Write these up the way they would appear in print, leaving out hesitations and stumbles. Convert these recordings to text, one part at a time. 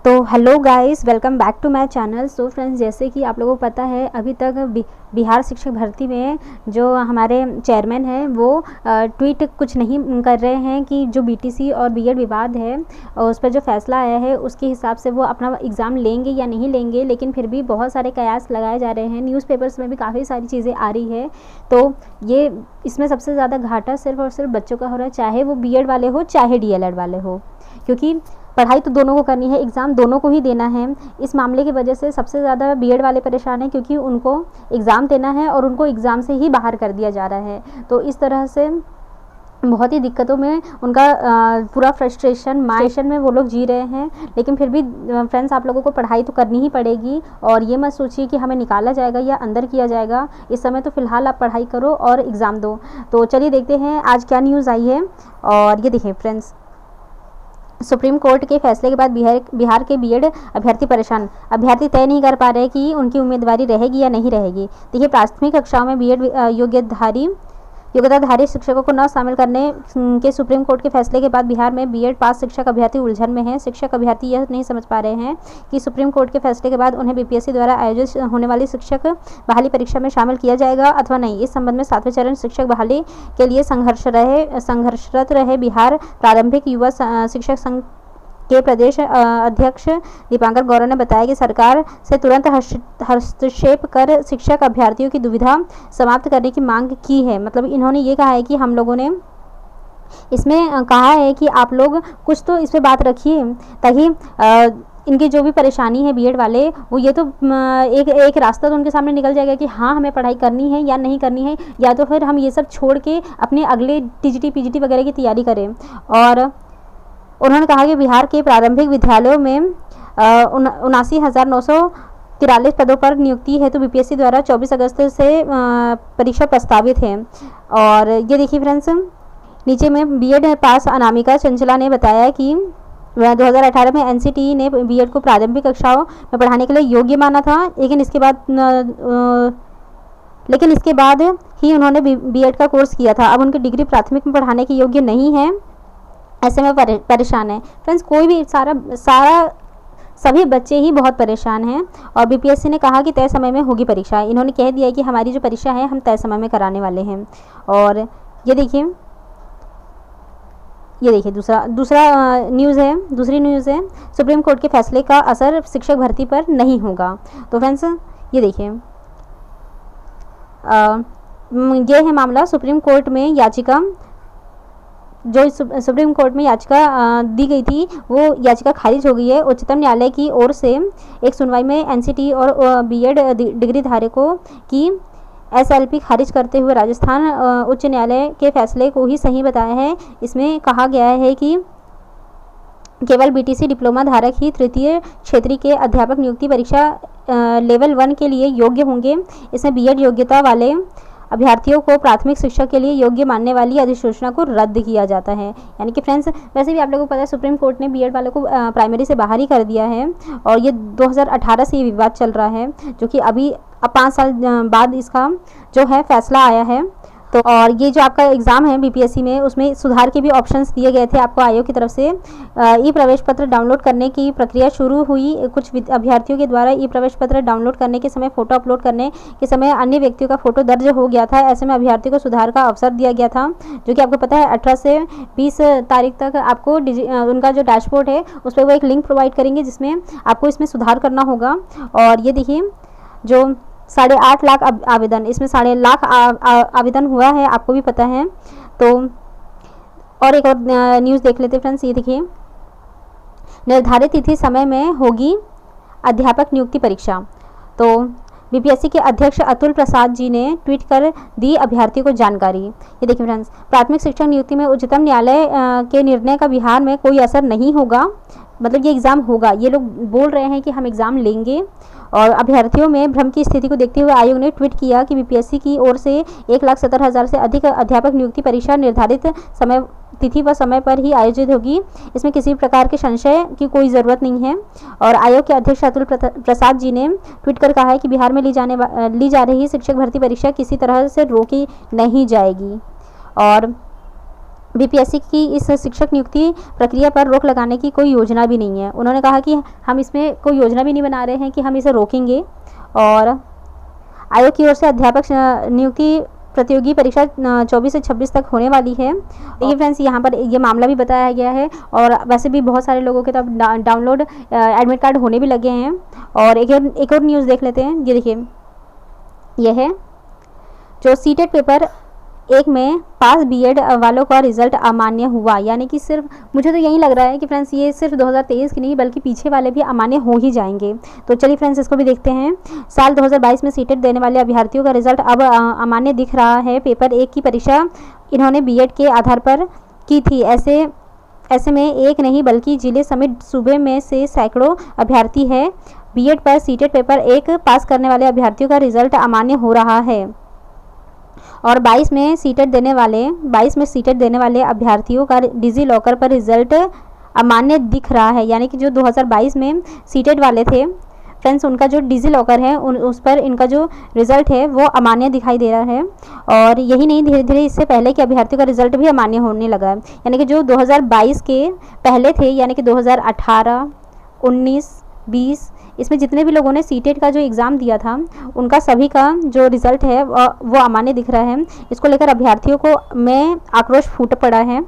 तो hello guys, welcome back to my channel. So friends, जैसे कि आप लोगों को पता है अभी तक बिहार शिक्षक भर्ती में जो हमारे चेयरमैन हैं वो ट्वीट कुछ नहीं कर रहे हैं कि जो बीटीसी और बीएड विवाद है और उस पर जो फैसला आया है उसके हिसाब से वो अपना एग्ज़ाम लेंगे या नहीं लेंगे। लेकिन फिर भी बहुत सारे कयास लगाए जा रहे हैं, न्यूज़पेपर्स में भी काफ़ी सारी चीज़ें आ रही है। तो ये इसमें सबसे ज़्यादा घाटा सिर्फ और सिर्फ बच्चों का हो रहा है, चाहे वो बीएड वाले हो चाहे डीएलएड वाले हो, क्योंकि पढ़ाई तो दोनों को करनी है, एग्ज़ाम दोनों को ही देना है। इस मामले की वजह से सबसे ज़्यादा बीएड वाले परेशान हैं, क्योंकि उनको एग्ज़ाम देना है और उनको एग्ज़ाम से ही बाहर कर दिया जा रहा है। तो इस तरह से बहुत ही दिक्कतों में उनका पूरा फ्रस्ट्रेशन में वो लोग जी रहे हैं। लेकिन फिर भी फ्रेंड्स, आप लोगों को पढ़ाई तो करनी ही पड़ेगी और ये मत सोचिए कि हमें निकाला जाएगा या अंदर किया जाएगा। इस समय तो फ़िलहाल आप पढ़ाई करो और एग्ज़ाम दो। तो चलिए देखते हैं आज क्या न्यूज़ आई है। और ये देखिए फ्रेंड्स, सुप्रीम कोर्ट के फैसले के बाद बिहार के बीएड अभ्यर्थी परेशान। अभ्यर्थी तय नहीं कर पा रहे कि उनकी उम्मीदवारी रहेगी या नहीं रहेगी। देखिए, प्राथमिक कक्षाओं में बीएड योग्यताधारी शिक्षकों को न शामिल करने के सुप्रीम कोर्ट के फैसले के बाद बिहार में बीएड पास शिक्षक अभ्यर्थी उलझन में हैं। शिक्षक अभ्यर्थी यह नहीं समझ पा रहे हैं कि सुप्रीम कोर्ट के फैसले के बाद उन्हें बीपीएससी द्वारा आयोजित होने वाली शिक्षक बहाली परीक्षा में शामिल किया जाएगा अथवा नहीं। इस संबंध में 7वें चरण शिक्षक बहाली के लिए संघर्षरत रहे बिहार प्रारंभिक युवा शिक्षक संघ के प्रदेश अध्यक्ष दीपांकर गौरव ने बताया कि सरकार से तुरंत हस्तक्षेप कर शिक्षक अभ्यर्थियों की दुविधा समाप्त करने की मांग की है। मतलब इन्होंने ये कहा है कि हम लोगों ने इसमें कहा है कि आप लोग कुछ तो इस पर बात रखिए, ताकि इनकी जो भी परेशानी है बीएड वाले, वो ये तो एक रास्ता तो उनके सामने निकल जाएगा कि हाँ हमें पढ़ाई करनी है या नहीं करनी है, या तो फिर हम ये सब छोड़ के अपने अगले टीजीटी पीजीटी वगैरह की तैयारी करें। और उन्होंने कहा कि बिहार के प्रारंभिक विद्यालयों में 79,943 पदों पर नियुक्ति है, तो बीपीएससी द्वारा 24 अगस्त से परीक्षा प्रस्तावित है। और ये देखिए फ्रेंड्स, नीचे में बीएड पास अनामिका चंचला ने बताया कि 2018 में एनसीटीई ने बीएड को प्रारंभिक कक्षाओं में पढ़ाने के लिए योग्य माना था, लेकिन इसके बाद ही उन्होंने बीएड का कोर्स किया था। अब उनकी डिग्री प्राथमिक में पढ़ाने के योग्य नहीं है, ऐसे में परेशान है। फ्रेंड्स, कोई भी सभी बच्चे ही बहुत परेशान हैं। और बीपीएससी ने कहा कि तय समय में होगी परीक्षा। इन्होंने कह दिया है कि हमारी जो परीक्षा है हम तय समय में कराने वाले हैं। और ये देखिए दूसरी न्यूज़ है सुप्रीम कोर्ट के फैसले का असर शिक्षक भर्ती पर नहीं होगा। तो फ्रेंड्स, ये देखिए ये है मामला। सुप्रीम कोर्ट में याचिका दी गई थी, वो याचिका खारिज हो गई है। उच्चतम न्यायालय की ओर से एक सुनवाई में एनसीटी और बीएड डिग्री धारकों की एसएलपी खारिज करते हुए राजस्थान उच्च न्यायालय के फैसले को ही सही बताया है। इसमें कहा गया है कि केवल बीटीसी डिप्लोमा धारक ही तृतीय क्षेत्रीय के अध्यापक नियुक्ति परीक्षा लेवल 1 के लिए योग्य होंगे। इसमें बीएड योग्यता वाले अभ्यर्थियों को प्राथमिक शिक्षा के लिए योग्य मानने वाली अधिसूचना को रद्द किया जाता है। यानी कि फ्रेंड्स, वैसे भी आप लोगों को पता है सुप्रीम कोर्ट ने बीएड वालों को प्राइमरी से बाहर ही कर दिया है। और ये 2018 से ये विवाद चल रहा है, जो कि अब 5 साल बाद इसका जो है फैसला आया है। तो और ये जो आपका एग्ज़ाम है बीपीएससी में, उसमें सुधार के भी ऑप्शंस दिए गए थे आपको आयोग की तरफ से। ई प्रवेश पत्र डाउनलोड करने की प्रक्रिया शुरू हुई। कुछ अभ्यर्थियों के द्वारा ई प्रवेश पत्र डाउनलोड करने के समय फ़ोटो अपलोड करने के समय अन्य व्यक्तियों का फ़ोटो दर्ज हो गया था। ऐसे में अभ्यर्थियों को सुधार का अवसर दिया गया था, जो कि आपको पता है 18 से 20 तारीख तक आपको उनका जो डैशबोर्ड है उस पर वो एक लिंक प्रोवाइड करेंगे, जिसमें आपको इसमें सुधार करना होगा। और ये देखिए, जो 8.5 लाख आवेदन, इसमें 8.5 लाख आवेदन हुआ है, आपको भी पता है। तो और एक और न्यूज़ देख लेते हैं फ्रेंड्स। ये देखिए, निर्धारित तिथि समय में होगी अध्यापक नियुक्ति परीक्षा। तो बीपीएससी के अध्यक्ष अतुल प्रसाद जी ने ट्वीट कर दी अभ्यर्थियों को जानकारी। ये देखिए फ्रेंड्स, प्राथमिक शिक्षक नियुक्ति में उच्चतम न्यायालय के निर्णय का बिहार में कोई असर नहीं होगा। मतलब ये एग्ज़ाम होगा, ये लोग बोल रहे हैं कि हम एग्ज़ाम लेंगे। और अभ्यर्थियों में भ्रम की स्थिति को देखते हुए आयोग ने ट्वीट किया कि बीपीएससी की ओर से 1,70,000 से अधिक अध्यापक नियुक्ति परीक्षा निर्धारित तिथि व समय पर ही आयोजित होगी। इसमें किसी प्रकार के संशय की कोई ज़रूरत नहीं है। और आयोग के अध्यक्ष अतुल प्रसाद जी ने ट्वीट कर कहा है कि बिहार में ली जा रही शिक्षक भर्ती परीक्षा किसी तरह से रोकी नहीं जाएगी। और बीपीएससी की इस शिक्षक नियुक्ति प्रक्रिया पर रोक लगाने की कोई योजना भी नहीं है। उन्होंने कहा कि हम इसमें कोई योजना भी नहीं बना रहे हैं कि हम इसे रोकेंगे। और आयोग की ओर से अध्यापक नियुक्ति प्रतियोगी परीक्षा 24 से 26 तक होने वाली है। देखिए फ्रेंड्स, यहाँ पर ये मामला भी बताया गया है और वैसे भी बहुत सारे लोगों के तब डाउनलोड एडमिट कार्ड होने भी लगे हैं। और एक और न्यूज़ देख लेते हैं। ये देखिए, यह है जो सीटेट पेपर 1 में पास बीएड वालों का रिजल्ट अमान्य हुआ। यानी कि सिर्फ, मुझे तो यही लग रहा है कि फ्रेंड्स ये सिर्फ 2023 की नहीं बल्कि पीछे वाले भी अमान्य हो ही जाएंगे। तो चलिए फ्रेंड्स, इसको भी देखते हैं। साल 2022 में सीटेट देने वाले अभ्यर्थियों का रिजल्ट अब अमान्य दिख रहा है। पेपर 1 की परीक्षा इन्होंने बीएड के आधार पर की थी। ऐसे में एक नहीं बल्कि जिले समेत सूबे में से सैकड़ों अभ्यर्थी है। बीएड पर सीटेट पेपर 1 पास करने वाले अभ्यर्थियों का रिजल्ट अमान्य हो रहा है और 22 में सीटेट देने वाले अभ्यर्थियों का डिजी लॉकर पर रिजल्ट अमान्य दिख रहा है। यानी कि जो 2022 में सीटेट वाले थे फ्रेंड्स, उनका जो डिजी लॉकर है उस पर इनका जो रिजल्ट है वो अमान्य दिखाई दे रहा है। और यही नहीं, धीरे धीरे इससे पहले के अभ्यर्थियों का रिजल्ट भी अमान्य होने लगा है। यानी कि जो 2022 के पहले थे, यानी कि 2018, 19, 20, इसमें जितने भी लोगों ने सीटेट का जो एग्ज़ाम दिया था उनका सभी का जो रिज़ल्ट है वो अमान्य दिख रहा है। इसको लेकर अभ्यर्थियों को में आक्रोश फूट पड़ा है।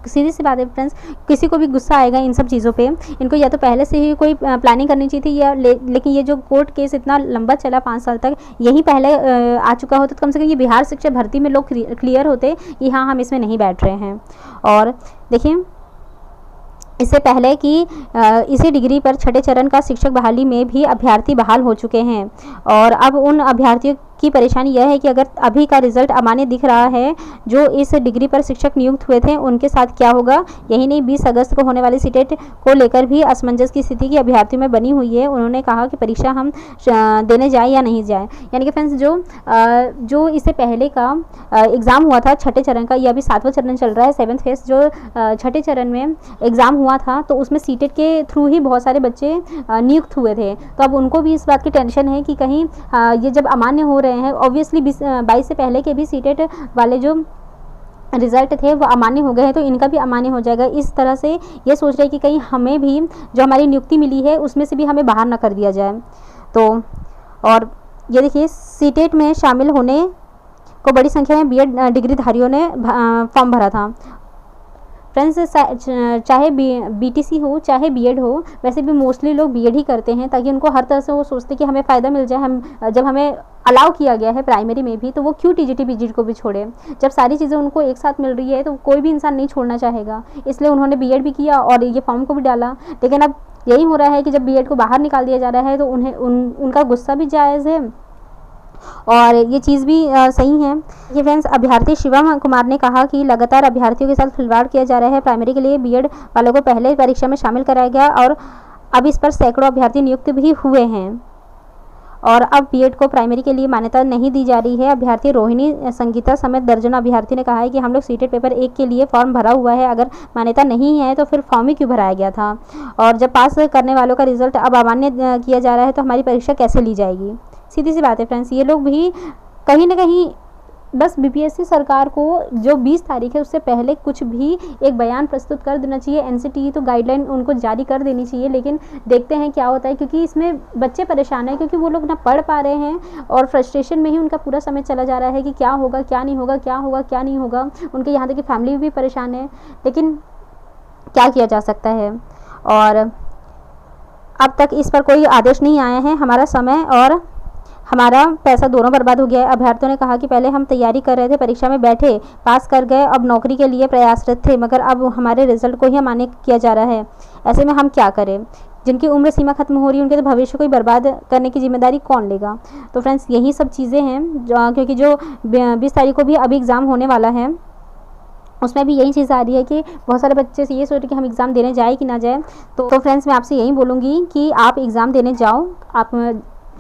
सीधी सी बात है फ्रेंड्स, किसी को भी गुस्सा आएगा इन सब चीज़ों पे। इनको या तो पहले से ही कोई प्लानिंग करनी चाहिए थी या लेकिन ये जो कोर्ट केस इतना लंबा चला 5 साल तक, यही पहले आ चुका होता तो कम से कम ये बिहार शिक्षा भर्ती में लोग क्लियर होते कि हाँ, हम इसमें नहीं बैठ रहे हैं। और देखिए, इससे पहले कि इसी डिग्री पर छठे चरण का शिक्षक बहाली में भी अभ्यर्थी बहाल हो चुके हैं। और अब उन अभ्यर्थियों की परेशानी यह है कि अगर अभी का रिजल्ट अमान्य दिख रहा है, जो इस डिग्री पर शिक्षक नियुक्त हुए थे उनके साथ क्या होगा। यही नहीं, 20 अगस्त को होने वाली सीटेट को लेकर भी असमंजस की स्थिति की अभ्यर्थियों में बनी हुई है। उन्होंने कहा कि परीक्षा हम देने जाए या नहीं जाए। यानी कि फ्रेंड्स, जो इससे पहले का एग्ज़ाम हुआ था छठे चरण का, यह अभी 7वां चरण चल रहा है, 7th फेज, जो छठे चरण में एग्ज़ाम हुआ था तो उसमें सीटेट के थ्रू ही बहुत सारे बच्चे नियुक्त हुए थे। तो अब उनको भी इस बात की टेंशन है कि कहीं ये जब अमान्य हो रहे हैं, ऑब्वियसली 22 से पहले के भी सीटेट वाले जो रिज़ल्ट थे वो अमान्य हो गए हैं, तो इनका भी अमान्य हो जाएगा। इस तरह से ये सोच रहे हैं कि कहीं हमें भी जो हमारी नियुक्ति मिली है उसमें से भी हमें बाहर ना कर दिया जाए। तो और ये देखिए, सीटेट में शामिल होने को बड़ी संख्या में बीएड डिग्रीधारियों ने फॉर्म भरा था। फ्रेंड्स, चाहे बीटीसी हो चाहे बीएड हो, वैसे भी मोस्टली लोग बीएड ही करते हैं ताकि उनको हर तरह से वो सोचते कि हमें फ़ायदा मिल जाए। हम जब हमें अलाउ किया गया है प्राइमरी में भी, तो वो क्यों टीजीटी पीजीटी को भी छोड़े। जब सारी चीज़ें उनको एक साथ मिल रही है तो कोई भी इंसान नहीं छोड़ना चाहेगा, इसलिए उन्होंने बीएड भी किया और ये फॉर्म को भी डाला। लेकिन अब यही हो रहा है कि जब बीएड को बाहर निकाल दिया जा रहा है तो उनका गुस्सा भी जायज़ है और ये चीज़ भी सही है। ये फ्रेंड्स, अभ्यर्थी शिवम कुमार ने कहा कि लगातार अभ्यर्थियों के साथ खिलवाड़ किया जा रहा है। प्राइमरी के लिए बीएड वालों को पहले परीक्षा में शामिल कराया गया और अब इस पर सैकड़ों अभ्यर्थी नियुक्त भी हुए हैं और अब बीएड को प्राइमरी के लिए मान्यता नहीं दी जा रही है। अभ्यर्थी रोहिणी संगीता समेत दर्जनों अभ्यर्थी ने कहा है कि हम लोग सीटेट पेपर 1 के लिए फॉर्म भरा हुआ है, अगर मान्यता नहीं है तो फिर फॉर्म ही क्यों भराया गया था। और जब पास करने वालों का रिजल्ट अब अमान्य किया जा रहा है तो हमारी परीक्षा कैसे ली जाएगी। सीधी सी बात है फ्रेंड्स, ये लोग भी कहीं ना कहीं बस बीपीएससी सरकार को जो 20 तारीख है उससे पहले कुछ भी एक बयान प्रस्तुत कर देना चाहिए। एनसीटीई तो गाइडलाइन उनको जारी कर देनी चाहिए, लेकिन देखते हैं क्या होता है, क्योंकि इसमें बच्चे परेशान हैं, क्योंकि वो लोग ना पढ़ पा रहे हैं और फ्रस्ट्रेशन में ही उनका पूरा समय चला जा रहा है कि क्या होगा क्या नहीं होगा, क्या होगा क्या नहीं होगा। उनके यहाँ तक कि फैमिली भी परेशान है, लेकिन क्या किया जा सकता है। और अब तक इस पर कोई आदेश नहीं आया है। हमारा समय और हमारा पैसा दोनों बर्बाद हो गया है। अभ्यर्थियों ने कहा कि पहले हम तैयारी कर रहे थे, परीक्षा में बैठे, पास कर गए, अब नौकरी के लिए प्रयासरत थे, मगर अब हमारे रिजल्ट को ही अमान्य किया जा रहा है। ऐसे में हम क्या करें। जिनकी उम्र सीमा खत्म हो रही है उनके तो भविष्य को ही बर्बाद करने की जिम्मेदारी कौन लेगा। तो फ्रेंड्स, यही सब चीज़ें हैं क्योंकि जो 20 तारीख को भी अभी एग्ज़ाम होने वाला है उसमें भी यही चीज़ आ रही है कि बहुत सारे बच्चे से ये सोच रहे कि हम एग्ज़ाम देने जाए कि ना जाए। तो फ्रेंड्स, मैं आपसे यही बोलूँगी कि आप एग्ज़ाम देने जाओ। आप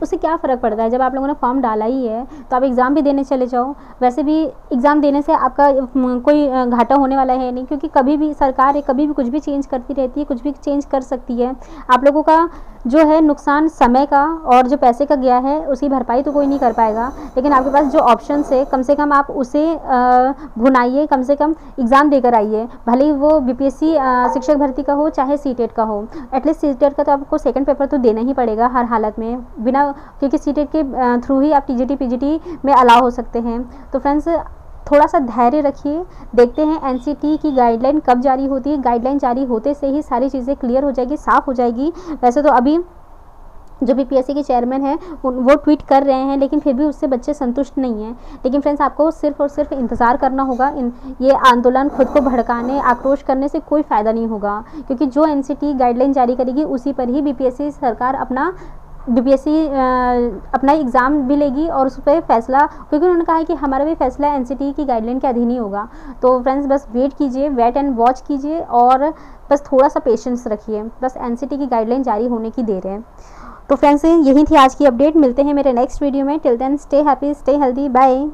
उससे क्या फ़र्क पड़ता है। जब आप लोगों ने फॉर्म डाला ही है तो आप एग्ज़ाम भी देने चले जाओ। वैसे भी एग्ज़ाम देने से आपका कोई घाटा होने वाला है नहीं, क्योंकि कभी भी सरकार है, कभी भी कुछ भी चेंज करती रहती है, कुछ भी चेंज कर सकती है। आप लोगों का जो है नुकसान समय का और जो पैसे का गया है उसकी भरपाई तो कोई नहीं कर पाएगा, लेकिन आपके पास जो ऑप्शंस है कम से कम आप उसे भुनाइए, कम से कम एग्ज़ाम देकर आइए। भले ही वो बीपीएससी शिक्षक भर्ती का हो चाहे सीटेट का हो। एटलीस्ट सीटेट का तो आपको सेकंड पेपर तो देना ही पड़ेगा हर हालत में, बिना, क्योंकि सीटेट के थ्रू ही आप टीजीटी पीजीटी में अलाउ हो सकते हैं। तो फ्रेंड्स थोड़ा सा धैर्य रखिए, देखते हैं एनसीटी की गाइडलाइन कब जारी होती है। गाइडलाइन जारी होते से ही सारी चीज़ें क्लियर हो जाएगी, साफ़ हो जाएगी। वैसे तो अभी जो बीपीएससी के चेयरमैन हैं वो ट्वीट कर रहे हैं, लेकिन फिर भी उससे बच्चे संतुष्ट नहीं हैं। लेकिन फ्रेंड्स आपको सिर्फ और सिर्फ इंतज़ार करना होगा। ये आंदोलन खुद को भड़काने, आक्रोश करने से कोई फ़ायदा नहीं होगा, क्योंकि जो एनसीटी गाइडलाइन जारी करेगी उसी पर ही बीपीएससी सरकार अपना एग्ज़ाम भी लेगी और उस पर फैसला, क्योंकि उन्होंने कहा है कि हमारा भी फैसला एनसीटी की गाइडलाइन के अधीन ही होगा। तो फ्रेंड्स बस वेट कीजिए, वेट एंड वॉच कीजिए और बस थोड़ा सा पेशेंस रखिए। बस एनसीटी की गाइडलाइन जारी होने की देर है। तो फ्रेंड्स यही थी आज की अपडेट। मिलते हैं मेरे नेक्स्ट वीडियो में। Till then stay happy, stay healthy, bye.